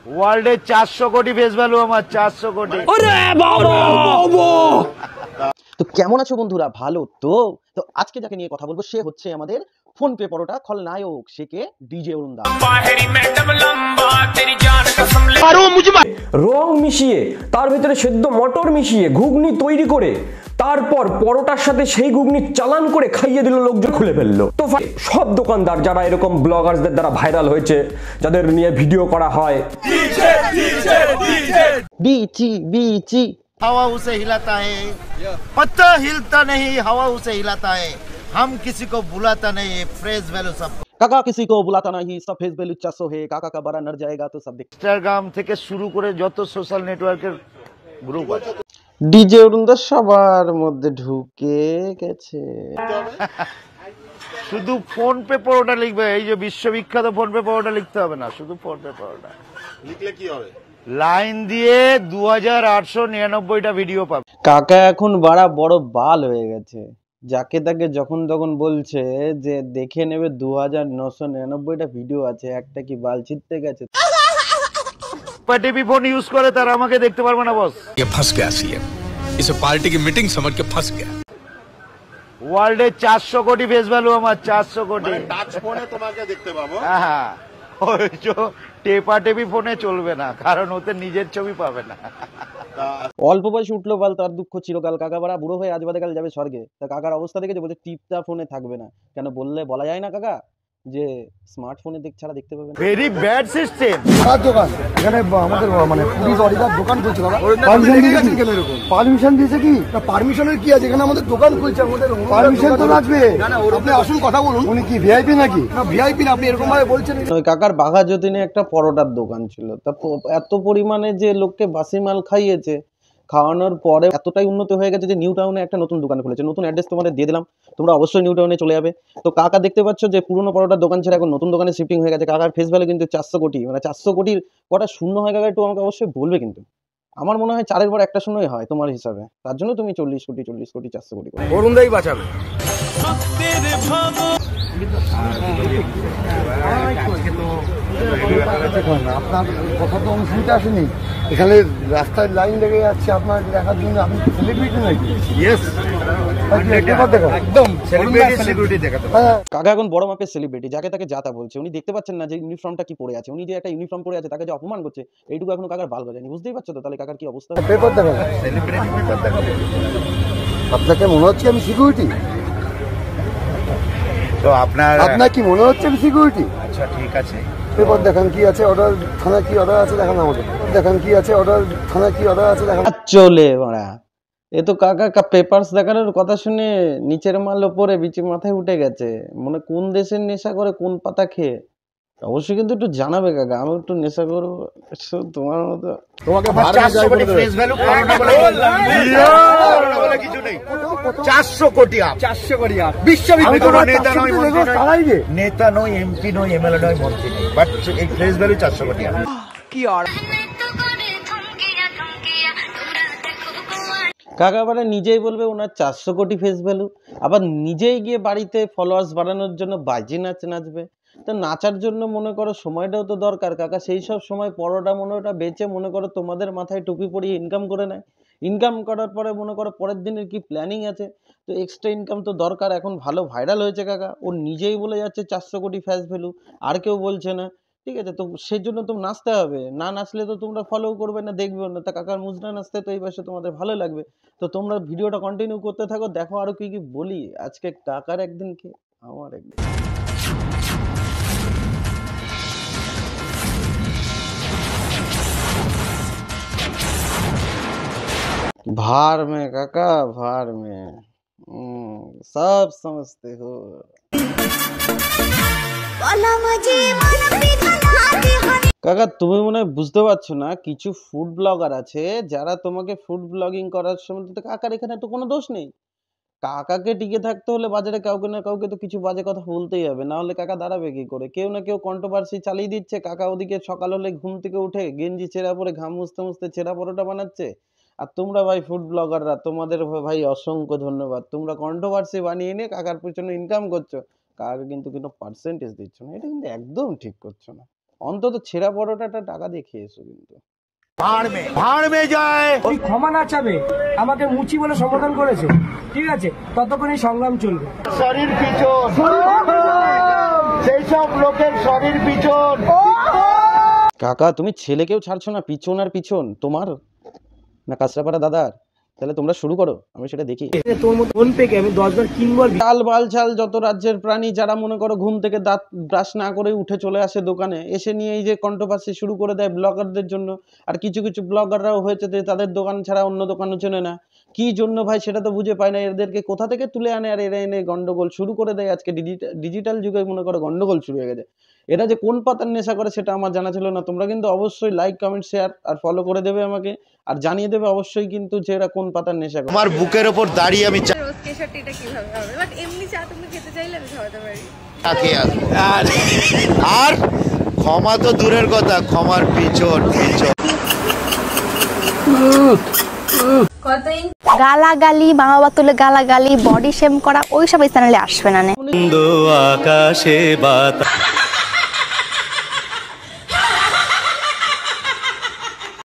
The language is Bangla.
ওয়ার্ল্ডে 400 কোটি ফেস ভ্যালু আমার, 400 কোটি। তো কেমন আছো বন্ধুরা? ভালো তো? তো আজকে যাকে নিয়ে কথা বলবো সে হচ্ছে আমাদের ফোন পে পরোটা খলনায়ক, সে কে ডিজে অরুণদা। রং মিশিয়ে তার ভিতরে সেদ্ধ মটর মিশিয়ে ঘুগনি তৈরি করে তারপর পরোটার সাথে সেই ঘুগনি চালান করে খাইয়ে দিল, লোকজন খুলে ফেললো। তো সব দোকানদার যারা এরকম ব্লগার্সদের দ্বারা ভাইরাল হয়েছে, যাদের নিয়ে ভিডিও করা হয়, বিচি বিচি हवा उसे हिलाता है, पत्ता हिलता नहीं, हवा उसे हिलाता है, हम किसी को बुलाता नहीं, फ्रेश वैल्यू सब। কাকা किसी को बुलाता नहीं, सब फेस वैल्यू 400 है, काका का बड़ा नर जाएगा तो सब देख। ইনস্টাগ্রাম থেকে শুরু করে যত সোশ্যাল নেটওয়ার্কের গ্রুপ আছে, ডিজে অরুণদা সবার মধ্যে ঢুকে গেছে। শুধু ফোন পে পরোটা লিখবে, এই যে বিশ্ববিখ্যাত ফোন পে পরোটা লিখতে হবে না, শুধু ফোন পে পরোটা লিখলে কি হবে, লাইন দিয়ে 2899টা ভিডিও পাবে। কাকা এখন বড় বাল হয়ে গেছে, যাকে তাকে যখন তখন বলছে যে দেখে নেবে 2999টা ভিডিও আছে, একটা কি বাল ছিটতে গেছে। টিভি ফোন ইউজ করে তারা আমাকে দেখতে পারবে না বস। ये फंस गया सीएम, इसे पार्टी की मीटिंग समझ के फंस गया। ওয়ার্ল্ডে 400 কোটি ফেস ভ্যালু আমার, 400 কোটি। টাচ ফোনে তোমাকে দেখতে পাবো। হ্যাঁ, ওই যে টেপা টেপি ফোনে চলবে না, কারণ ওতে নিজের ছবি পাবে না। অল্প বয়সে উঠলো বাল, তার দুঃখ চিরকাল। কাকা বাড়া বুড়ো হয়ে আজ বাদে কাল যাবে স্বর্গে। তা কাকার অবস্থা দেখেছে, বলছে টিপটা ফোনে থাকবে না। কেন বললে বলা যায় না কাকা যে স্মার্টফোনে ছাড়া দেখতে পাবে না। Very bad system. দোকান এখানে আমাদের মানে পুলিশ অডিটার দোকান খুলছে বাবা, পারমিশন দিয়েছে কি? পারমিশনের কি আছে? এখানে আমাদের দোকান খুলছে, আমাদের পারমিশন তো লাগবে। আপনি আসুন কথা বলুন। উনি কি ভিআইপি নাকি? না ভিআইপি না, আপনি এরকম ভাবে বলছেন। ওই কাকার বাঘা যতীনে একটা পরোটার দোকান ছিল, তা এত পরিমাণে যে লোককে বাসি মাল খাইয়েছে, খাওয়ানোর পরে এতটাই উন্নত হয়ে গেছে যে নিউ টাউনে একটা নতুন দোকান খুলেছে। নতুন অ্যাড্রেস তোমাদের দিয়ে দিলাম, তোমরা অবশ্যই নিউ টাউনে চলে যাবে। তো কাকা দেখতে পাচ্ছ যে পুরনো পরোটার দোকান ছেড়ে এখন নতুন দোকানে শিফটিং হয়ে গেছে। কাকার ফেস ভ্যালু কিন্তু 400 কোটি, মানে 400 কোটির কটা শূন্য হয় কাকা একটু আমাকে অবশ্যই বলবে। কিন্তু আমার মনে হয় 4-এর পর একটা শূন্যই হয় তোমার হিসাবে, তার জন্য তুমি 40 কোটি 400 কোটি করে। অরুণদাই বাঁচাবে। আপনার কথা তো আমি শুনতে আসেনি, এখানে রাস্তায় লাইন লেগে যাচ্ছে আপনার দেখার জন্য। আপনি সেলিব্রিটি নাকি? একদম সেলিব্রিটি দেখাতে। কাকা এখন বড় মাপের সেলিব্রিটি, যাকে তাকে যাতা বলছে। উনি দেখতে পাচ্ছেন না যে ইউনিফর্মটা কি পরে আছে, উনি যে একটা ইউনিফর্ম পরে আছে তাকে যে অপমান করছে, এইটুকু এখন কাকার বাল গজায়নি। বুঝতেই পারছো তো তাহলে কাকার কি অবস্থা। পেপার দেখান, আপনাকে মনে হচ্ছে আমি সিকিউরিটি? তো আপনার কি মনে হচ্ছে আমি সিকিউরিটি? আচ্ছা ঠিক আছে, পেপার দেখান কি আছে, অর্ডার থানায় কি অর্ডার আছে দেখান আমাকে। দেখান কি আছে অর্ডার, থানায় কি অর্ডার আছে দেখান। চলে মারা, এ তো কাকা পেপারস দেখানোর কথা শুনে নিচের মাল ওপরে বিচে মাথায় উঠে গেছে। মানে কোন দেশের নেশা করে কোন পাতা খেয়ে, অবশ্যই কিন্তু একটু জানাবে কাকা। আমি একটু নেশা করবো তোমার মতো। তোমাকে 400 কোটি ফেস ভ্যালু করোনা বলে কিছু নেই। 400 কোটি আপ, 400 কোটি আপ। বিশ্ববিখ্যাত নেতা নয়, নেতা নয়, এমপি নয়, এমএলএ নয়, মন্ত্রী নয়, বাট এই ফেস ভ্যালু 400 কোটি আপ। কি আর কাকা মানে নিজেই বলবে ওনার 400 কোটি ফেস ভ্যালু, আবার নিজেই গিয়ে বাড়িতে ফলোয়ার্স বাড়ানোর জন্য বাজি নাচবে। তো নাচার জন্য মনে করো সময়টাও তো দরকার কাকা। সেই সব সময় পরোটা মনোটা বেচে মনে করো তোমাদের মাথায় টুপি পরিয়ে ইনকাম করে নেয়। ইনকাম করার পরে মনে করো পরের দিনের কি প্ল্যানিং আছে, তো এক্সট্রা ইনকাম তো দরকার। এখন ভালো ভাইরাল হয়েছে কাকা, ও নিজেই বলে যাচ্ছে 400 কোটি ফেস ভ্যালু, আর কেউ বলছে না। ঠিক আছে, তো সেই জন্য তো নাচতে হবে, না নাচলে তো তোমরা ফলো করবে না, দেখবে না। তা কাকার মুজরা নাচতে তো এই পাশে তোমাদের ভালো লাগবে। তো তোমরা ভিডিওটা কন্টিনিউ করতে থাকো, দেখো আরো কি কি বলি। আজকে কাকার একদিন কি আমার একদিন। भार में काका, भार में सब समझते हो। কাকা তুমি মনে হয় বুঝতে পারছো না, কিছু ফুড ব্লগার আছে যারা তোমাকে ফুড ব্লগিং করার সময় তো কাকার এখানে তো কোনো দোষ নেই। কাকাকে টিকে থাকতে হলে বাজারে কাউকে না কাউকে তো কিছু বাজে কথা বলতেই হবে, না হলে কাকা দাঁড়াবে কি করে। কেউ না কেউ কন্ট্রোভার্সি চালিয়ে দিচ্ছে। কাকা ওদিকে সকাল হলে ঘুম থেকে উঠে গেঞ্জি ছেঁড়া পরে ঘাম মুছতে মুছতে ছেঁড়া পরোটা বানাচ্ছে। আর তোমরা ভাই ফুড ব্লগাররা, তোমাদের ভাই অসংখ্য ধন্যবাদ। তোমরা কন্ট্রোভার্সি বানিয়ে নিয়ে কাকার পিছনে ইনকাম করছো, কাকাকে কিন্তু কোনো পার্সেন্টেজ দিচ্ছ না। এটা কিন্তু একদম ঠিক করছো না। অন্তত ছেঁড়া পরোটাটা টাকা দিয়ে খেয়েছো কিন্তু। ভাড় মে যায়। ওই ক্ষমা না চাবে আমাকে মুচি বলে সম্বোধন করেছে, ঠিক আছে, ততক্ষণ এই সংগ্রাম চলবে। শরীর পিছন, সেই সব লোকের শরীর পিছন। কাকা তুমি ছেলেকেও ছাড়ছো না, পিছন আর পিছন তোমার না কাঁচরাপাড়া দাদার? তাহলে তোমরা শুরু করো, আমি সেটা দেখি। তোর মতো ফোন পেকে আমি 10 বার কিনবো। চাল বাল চাল যত রাজ্যের প্রাণী যারা মনে করো ঘুম থেকে দাঁত ব্রাশ না করে উঠে চলে আসে দোকানে, এসে নিয়ে এই যে কন্ট্রোভার্সি শুরু করে দেয় ব্লগারদের জন্য। আর কিছু কিছু ব্লগাররাও হয়েছে যে তাদের দোকান ছাড়া অন্য দোকানও চেনে না, কি জন্য ভাই সেটা তো বুঝে পায় না। এদেরকে কোথা থেকে তুলে আনে আর এরা এনে গন্ডগোল শুরু করে দেয়। আজকে ডিজিটাল যুগে মনে করো গন্ডগোল শুরু হয়ে গেছে। এরা যে কোন পাতার নেশা করে সেটা আমার জানা ছিল না। তোমরা কিন্তু অবশ্যই লাইক কমেন্ট শেয়ার আর ফলো করে দেবে আমাকে, আর জানিয়ে দেবে অবশ্যই কিন্তু যে এরা কোন পাতার নেশা করে। আমার বুকের ওপর দাঁড়িয়ে আমি রোজ কেশরটিটা কিভাবে হবে, বাট এমনি চা তুমি খেতে চাইলে আমি খাওয়াতে পারি। আর ক্ষমা তো দূরের কথা, ক্ষমার পিছন পিছন। গালাগালি, মা বাবা তুলে গালাগালি, বডি শেম করা, ওইসব চ্যানেলে আসবে না। আকাশে বাতাস